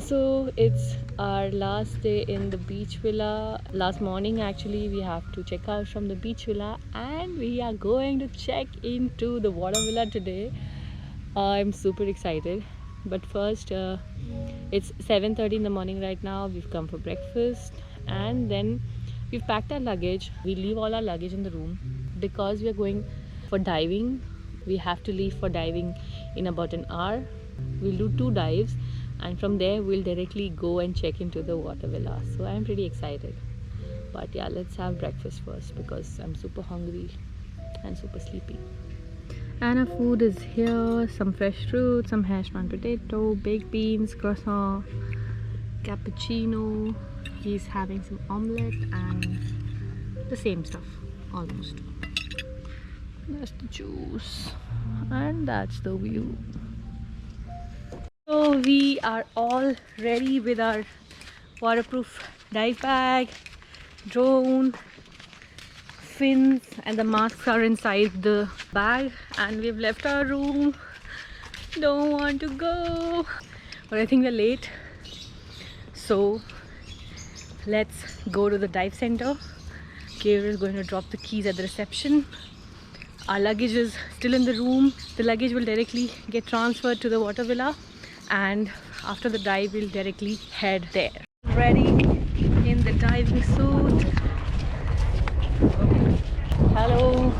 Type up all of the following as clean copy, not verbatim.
So it's our last day in the beach villa. Last morning actually we have to check out from the beach villa and we are going to check into the water villa today. I'm super excited, but first it's 7:30 in the morning right now. We've come for breakfast and then we've packed our luggage. We leave all our luggage in the room because we are going for diving. We have to leave for diving in about an hour. We'll do 2 dives and from there we'll directly go and check into the water villa. So I'm pretty excited, but yeah, let's have breakfast first because I'm super hungry and super sleepy. And our food is here: some fresh fruit, some hashed brown potato, baked beans, croissant, cappuccino. He's having some omelette and the same stuff almost. That's the juice and that's the view. So we are all ready with our waterproof dive bag, drone, fins, and the masks are inside the bag, and we've left our room. Don't want to go, but I think we're late, so let's go to the dive center. Gabriel is going to drop the keys at the reception. Our luggage is still in the room. The luggage will directly get transferred to the water villa, and after the dive we'll directly head there. Ready in the diving suit. Hello.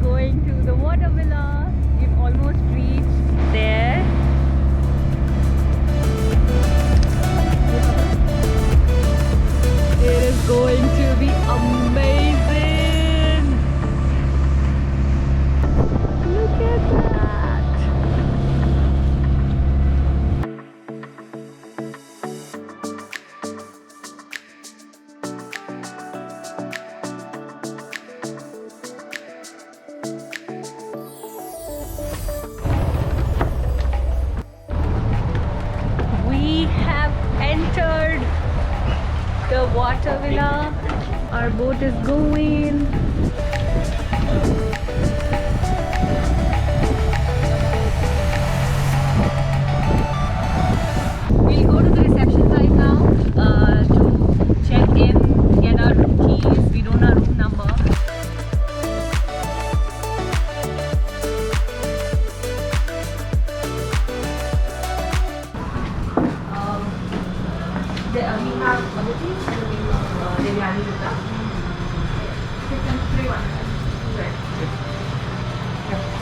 Going to the water villa. We've almost reached there. It is going to be amazing. Look at that. Entered the water villa. Our boat is going. We'll go to the reception right now to check in, get our keys. We don't know our room number. We have abilities to biryani dutta.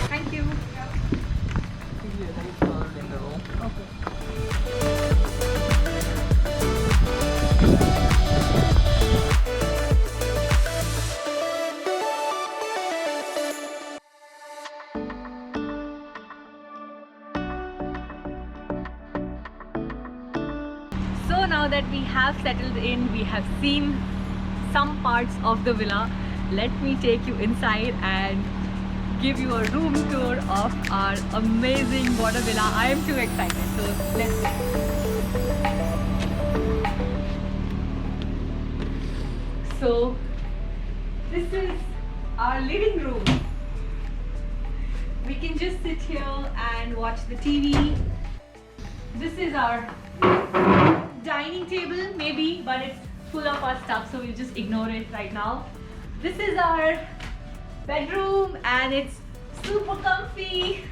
Thank you. So now that we have settled in, we have seen some parts of the villa. Let me take you inside and give you a room tour of our amazing water villa. I am too excited, so let's go. So this is our living room. We can just sit here and watch the TV. This is our dining table maybe, but it's full of our stuff, so we'll just ignore it right now. This is our bedroom and it's super comfy.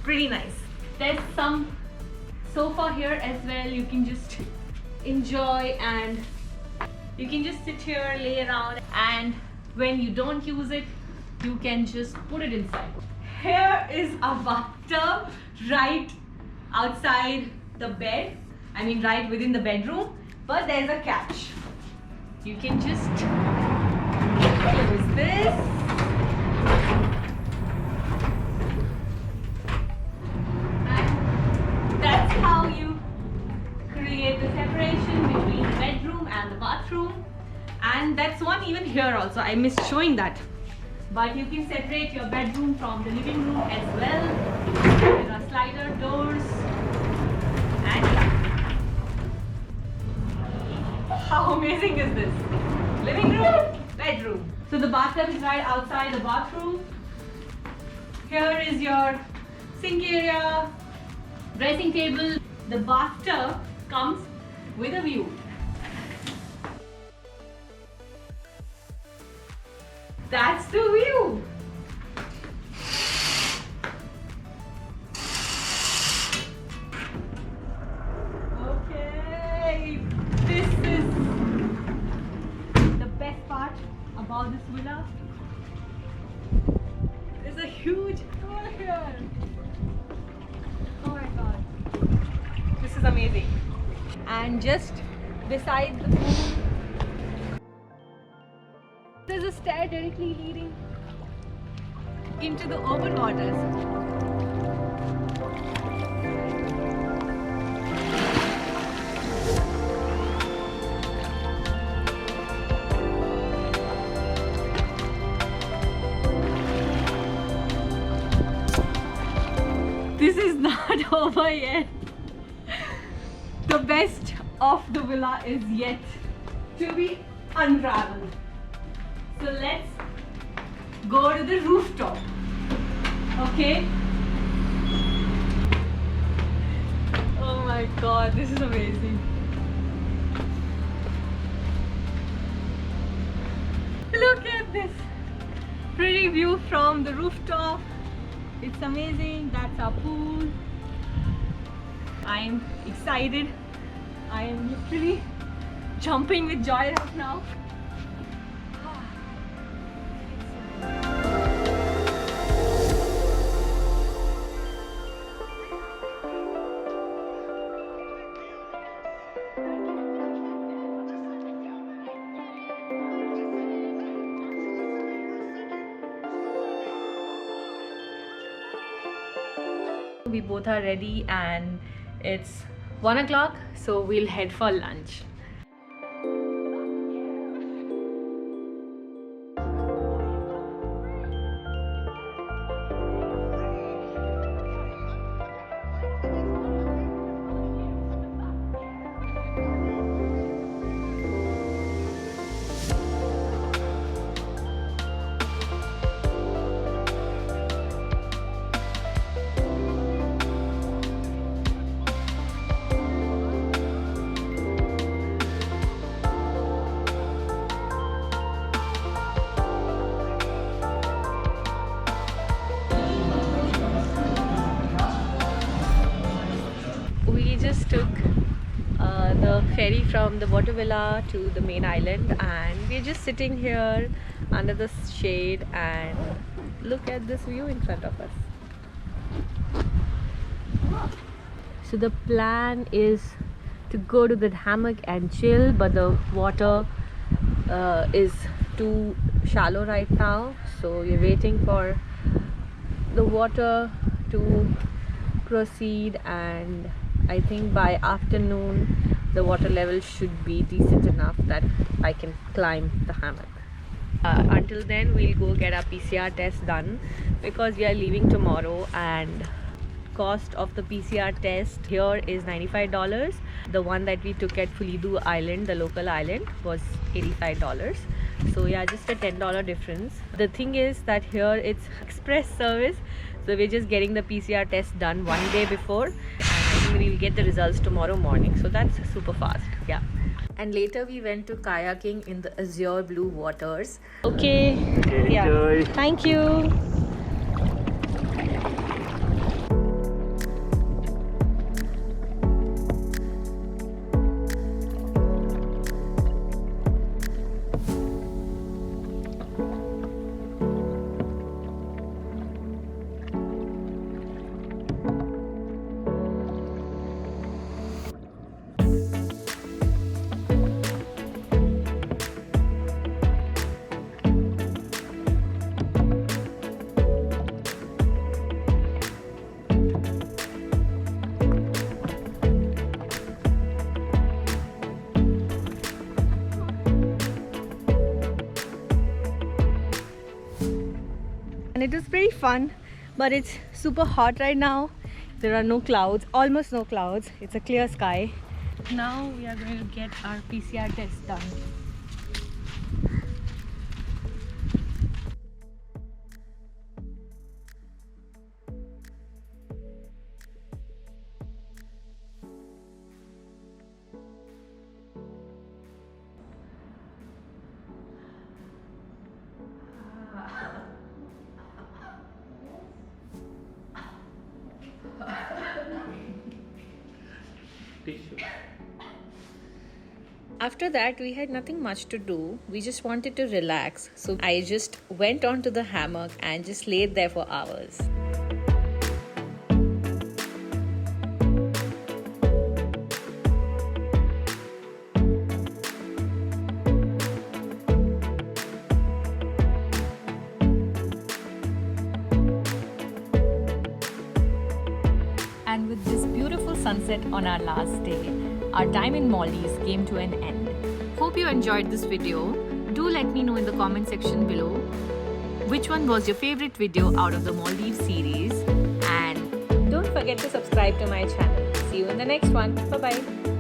Pretty nice. There's some sofa here as well. You can just enjoy and you can just sit here, lay around, and when you don't use it, you can just put it inside. Here is a bathtub right outside the bed, I mean right within the bedroom, but there's a catch. You can just close this. And that's how you create the separation between the bedroom and the bathroom. And that's one even here also. I missed showing that. But you can separate your bedroom from the living room as well. There are slider doors. And how amazing is this? Living room, bedroom. So the bathtub is right outside the bathroom. Here is your sink area, dressing table. The bathtub comes with a view. That's the view. Okay, this is the best part about this villa. There's a huge pool here. Oh my god, this is amazing. And just beside the pool, there's a stair directly leading into the open waters. This is not over yet. The best of the villa is yet to be unraveled. So let's go to the rooftop. Okay? Oh my god, this is amazing. Look at this pretty view from the rooftop. It's amazing. That's our pool. I'm excited. I am literally jumping with joy right now. We both are ready and it's 1 o'clock, so we'll head for lunch. We just took the ferry from the water villa to the main island, and we're just sitting here under the shade and look at this view in front of us. So the plan is to go to the hammock and chill, but the water is too shallow right now, so we're waiting for the water to proceed, and I think by afternoon the water level should be decent enough that I can climb the hammock. Until then we'll go get our PCR test done because we are leaving tomorrow, and cost of the PCR test here is $95. The one that we took at Fulidu Island, the local island, was $85. So yeah, just a $10 difference. The thing is that here it's express service, so we're just getting the PCR test done one day before, and I think we'll get the results tomorrow morning, so that's super fast. Yeah. And later we went to kayaking in the azure blue waters. Okay, yeah, enjoy. Thank you. it was pretty fun, but it's super hot right now. There are no clouds, almost no clouds. It's a clear sky. Now we are going to get our PCR test done. After that, we had nothing much to do. We just wanted to relax. So I just went onto the hammock and just laid there for hours. And with this beautiful sunset on our last day, our time in Maldives came to an end. Hope you enjoyed this video. Do let me know in the comment section below which one was your favorite video out of the Maldives series. And don't forget to subscribe to my channel. See you in the next one. Bye bye.